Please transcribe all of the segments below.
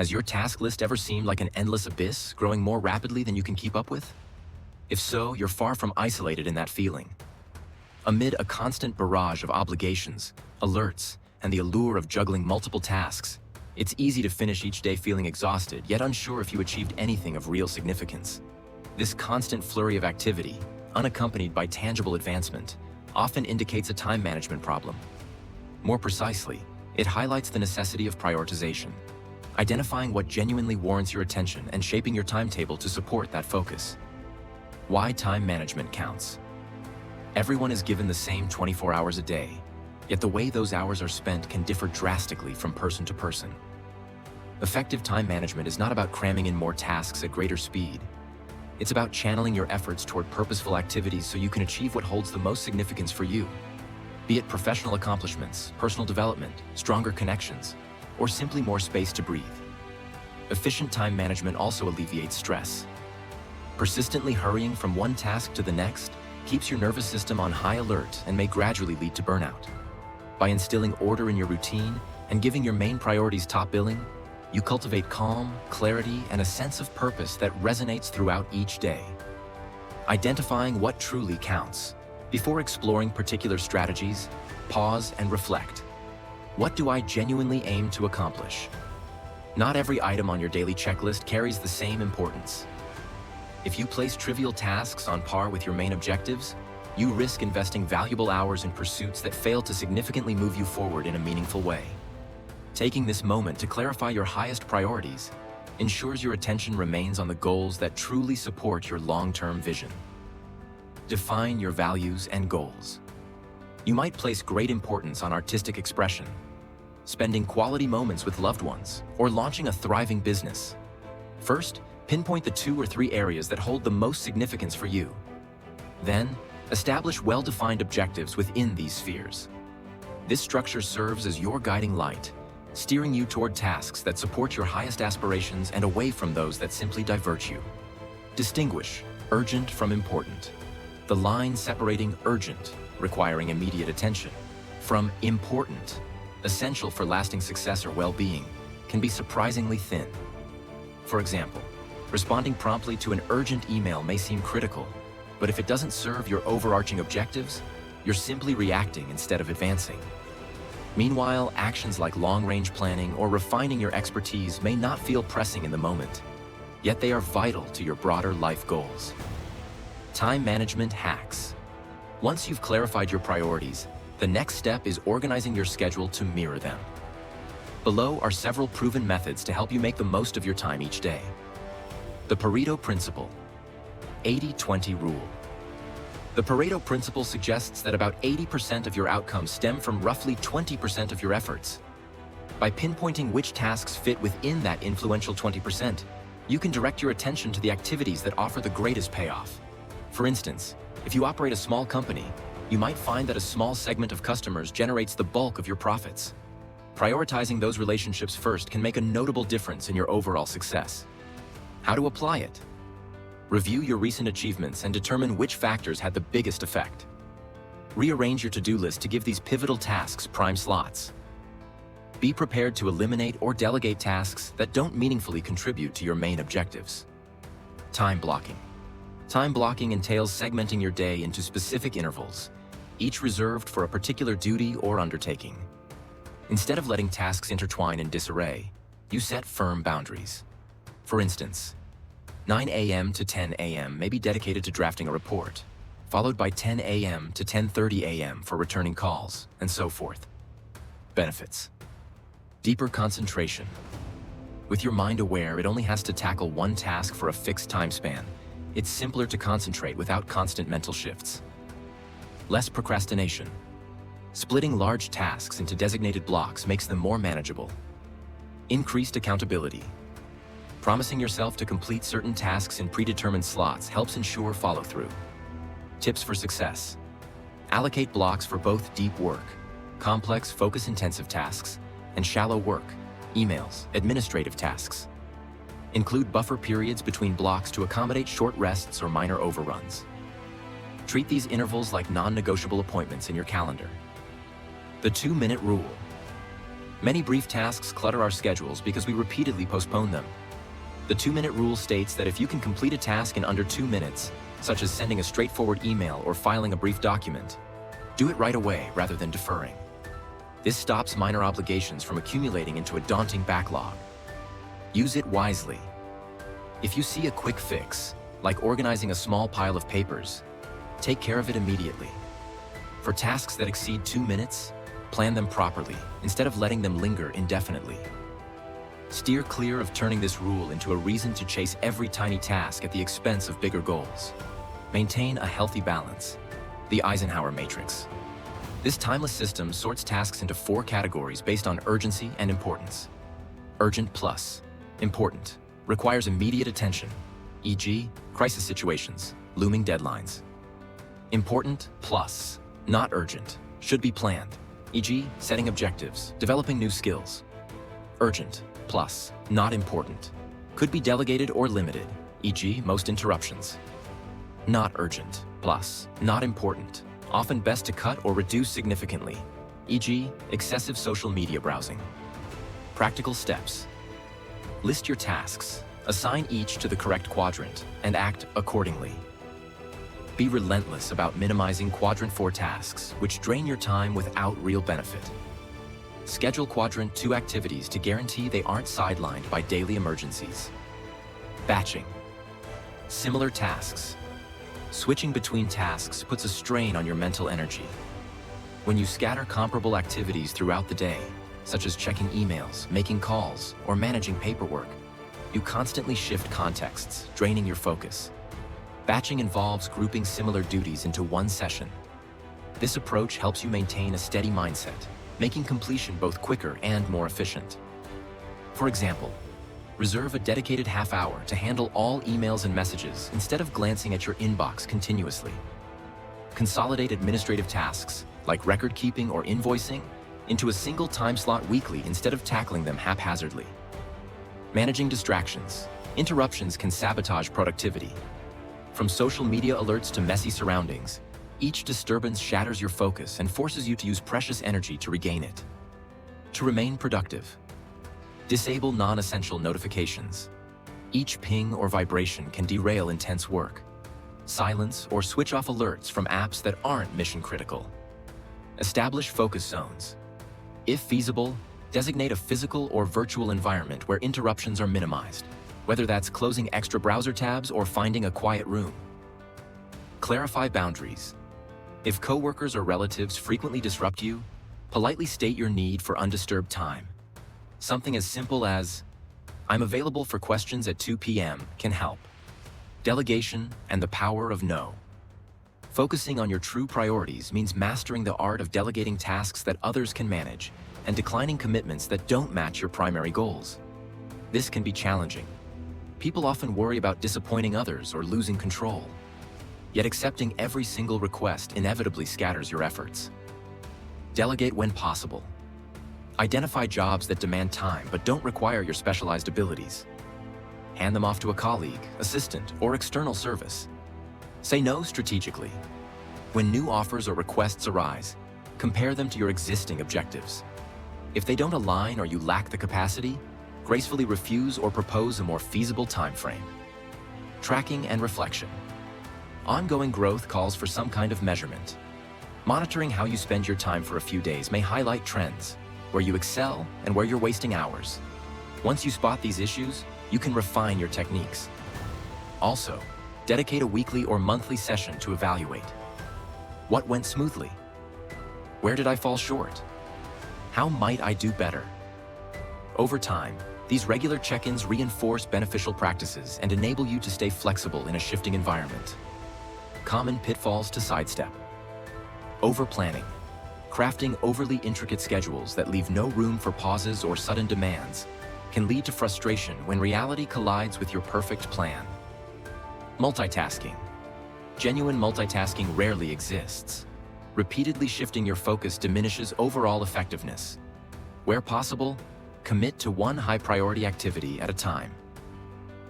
Has your task list ever seemed like an endless abyss, growing more rapidly than you can keep up with? If so, you're far from isolated in that feeling. Amid a constant barrage of obligations, alerts, and the allure of juggling multiple tasks, it's easy to finish each day feeling exhausted, yet unsure if you achieved anything of real significance. This constant flurry of activity, unaccompanied by tangible advancement, often indicates a time management problem. More precisely, it highlights the necessity of prioritization, identifying what genuinely warrants your attention and shaping your timetable to support that focus. Why time management counts. Everyone is given the same 24 hours a day, yet the way those hours are spent can differ drastically from person to person. Effective time management is not about cramming in more tasks at greater speed. It's about channeling your efforts toward purposeful activities so you can achieve what holds the most significance for you. Be it professional accomplishments, personal development, stronger connections, or simply more space to breathe. Efficient time management also alleviates stress. Persistently hurrying from one task to the next keeps your nervous system on high alert and may gradually lead to burnout. By instilling order in your routine and giving your main priorities top billing, you cultivate calm, clarity, and a sense of purpose that resonates throughout each day. Identifying what truly counts. Before exploring particular strategies, pause and reflect. What do I genuinely aim to accomplish? Not every item on your daily checklist carries the same importance. If you place trivial tasks on par with your main objectives, you risk investing valuable hours in pursuits that fail to significantly move you forward in a meaningful way. Taking this moment to clarify your highest priorities ensures your attention remains on the goals that truly support your long-term vision. Define your values and goals. You might place great importance on artistic expression, spending quality moments with loved ones, or launching a thriving business. First, pinpoint the 2 or 3 areas that hold the most significance for you. Then, establish well-defined objectives within these spheres. This structure serves as your guiding light, steering you toward tasks that support your highest aspirations and away from those that simply divert you. Distinguish urgent from important. The line separating urgent, requiring immediate attention, from important, essential for lasting success or well-being, can be surprisingly thin. For example, responding promptly to an urgent email may seem critical, but if it doesn't serve your overarching objectives, you're simply reacting instead of advancing. Meanwhile, actions like long-range planning or refining your expertise may not feel pressing in the moment, yet they are vital to your broader life goals. Time management hacks. Once you've clarified your priorities, the next step is organizing your schedule to mirror them. Below are several proven methods to help you make the most of your time each day. The Pareto Principle. 80-20 rule. The Pareto Principle suggests that about 80% of your outcomes stem from roughly 20% of your efforts. By pinpointing which tasks fit within that influential 20%, you can direct your attention to the activities that offer the greatest payoff. For instance, if you operate a small company, you might find that a small segment of customers generates the bulk of your profits. Prioritizing those relationships first can make a notable difference in your overall success. How to apply it? Review your recent achievements and determine which factors had the biggest effect. Rearrange your to-do list to give these pivotal tasks prime slots. Be prepared to eliminate or delegate tasks that don't meaningfully contribute to your main objectives. Time blocking. Time blocking entails segmenting your day into specific intervals, each reserved for a particular duty or undertaking. Instead of letting tasks intertwine in disarray, you set firm boundaries. For instance, 9 a.m. to 10 a.m. may be dedicated to drafting a report, followed by 10 a.m. to 10:30 a.m. for returning calls, and so forth. Benefits. Deeper concentration. With your mind aware, it only has to tackle one task for a fixed time span. It's simpler to concentrate without constant mental shifts. Less procrastination. Splitting large tasks into designated blocks makes them more manageable. Increased accountability. Promising yourself to complete certain tasks in predetermined slots helps ensure follow-through. Tips for success. Allocate blocks for both deep work, complex focus-intensive tasks, and shallow work, emails, administrative tasks. Include buffer periods between blocks to accommodate short rests or minor overruns. Treat these intervals like non-negotiable appointments in your calendar. The 2-minute rule. Many brief tasks clutter our schedules because we repeatedly postpone them. The 2-minute rule states that if you can complete a task in under 2 minutes, such as sending a straightforward email or filing a brief document, do it right away rather than deferring. This stops minor obligations from accumulating into a daunting backlog. Use it wisely. If you see a quick fix, like organizing a small pile of papers, take care of it immediately. For tasks that exceed 2 minutes, plan them properly instead of letting them linger indefinitely. Steer clear of turning this rule into a reason to chase every tiny task at the expense of bigger goals. Maintain a healthy balance. The Eisenhower Matrix. This timeless system sorts tasks into 4 categories based on urgency and importance. Urgent plus. Important. Requires immediate attention, e.g., crisis situations, looming deadlines. Important plus. Not urgent. Should be planned, e.g., setting objectives, developing new skills. Urgent plus. Not important. Could be delegated or limited, e.g., most interruptions. Not urgent plus. Not important. Often best to cut or reduce significantly, e.g., excessive social media browsing. Practical steps. List your tasks, assign each to the correct quadrant, and act accordingly. Be relentless about minimizing Quadrant 4 tasks, which drain your time without real benefit. Schedule Quadrant 2 activities to guarantee they aren't sidelined by daily emergencies. Batching. Similar tasks. Switching between tasks puts a strain on your mental energy. When you scatter comparable activities throughout the day, such as checking emails, making calls, or managing paperwork, you constantly shift contexts, draining your focus. Batching involves grouping similar duties into one session. This approach helps you maintain a steady mindset, making completion both quicker and more efficient. For example, reserve a dedicated half-hour to handle all emails and messages instead of glancing at your inbox continuously. Consolidate administrative tasks, like record keeping or invoicing, into a single time slot weekly instead of tackling them haphazardly. Managing distractions. Interruptions can sabotage productivity. From social media alerts to messy surroundings, each disturbance shatters your focus and forces you to use precious energy to regain it. To remain productive, disable non-essential notifications. Each ping or vibration can derail intense work. Silence or switch off alerts from apps that aren't mission-critical. Establish focus zones. If feasible, designate a physical or virtual environment where interruptions are minimized, whether that's closing extra browser tabs or finding a quiet room. Clarify boundaries. If coworkers or relatives frequently disrupt you, politely state your need for undisturbed time. Something as simple as, "I'm available for questions at 2 p.m. can help. Delegation and the power of no. Focusing on your true priorities means mastering the art of delegating tasks that others can manage and declining commitments that don't match your primary goals. This can be challenging. People often worry about disappointing others or losing control. Yet accepting every single request inevitably scatters your efforts. Delegate when possible. Identify jobs that demand time but don't require your specialized abilities. Hand them off to a colleague, assistant, or external service. Say no strategically. When new offers or requests arise, compare them to your existing objectives. If they don't align or you lack the capacity, gracefully refuse or propose a more feasible time frame. Tracking and reflection. Ongoing growth calls for some kind of measurement. Monitoring how you spend your time for a few days may highlight trends, where you excel and where you're wasting hours. Once you spot these issues, you can refine your techniques. Also, dedicate a weekly or monthly session to evaluate. What went smoothly? Where did I fall short? How might I do better? Over time, these regular check-ins reinforce beneficial practices and enable you to stay flexible in a shifting environment. Common pitfalls to sidestep. Over-planning. Crafting overly intricate schedules that leave no room for pauses or sudden demands can lead to frustration when reality collides with your perfect plan. Multitasking. Genuine multitasking rarely exists. Repeatedly shifting your focus diminishes overall effectiveness. Where possible, commit to one high-priority activity at a time.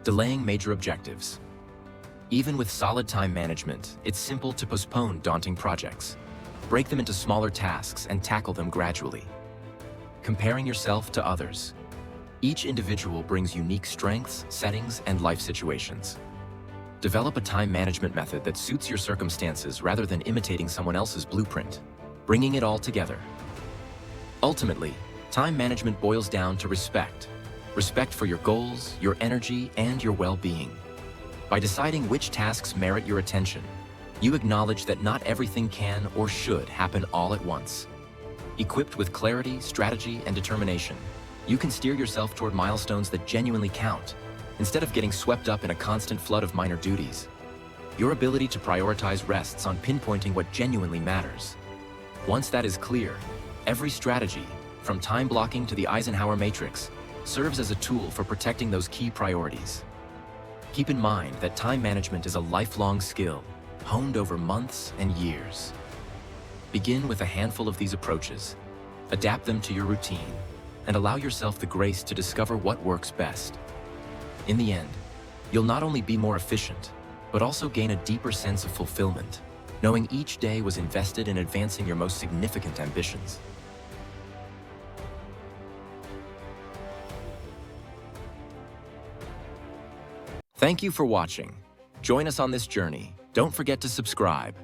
Delaying major objectives. Even with solid time management, it's simple to postpone daunting projects. Break them into smaller tasks and tackle them gradually. comparing yourself to others. Each individual brings unique strengths, settings, and life situations. Develop a time management method that suits your circumstances rather than imitating someone else's blueprint, bringing it all together. Ultimately, time management boils down to respect. Respect for your goals, your energy, and your well-being. By deciding which tasks merit your attention, you acknowledge that not everything can or should happen all at once. Equipped with clarity, strategy, and determination, you can steer yourself toward milestones that genuinely count, instead of getting swept up in a constant flood of minor duties. Your ability to prioritize rests on pinpointing what genuinely matters. Once that is clear, every strategy, from time blocking to the Eisenhower Matrix, serves as a tool for protecting those key priorities. Keep in mind that time management is a lifelong skill, honed over months and years. Begin with a handful of these approaches, adapt them to your routine, and allow yourself the grace to discover what works best. In the end, you'll not only be more efficient, but also gain a deeper sense of fulfillment, knowing each day was invested in advancing your most significant ambitions. Thank you for watching. Join us on this journey. Don't forget to subscribe.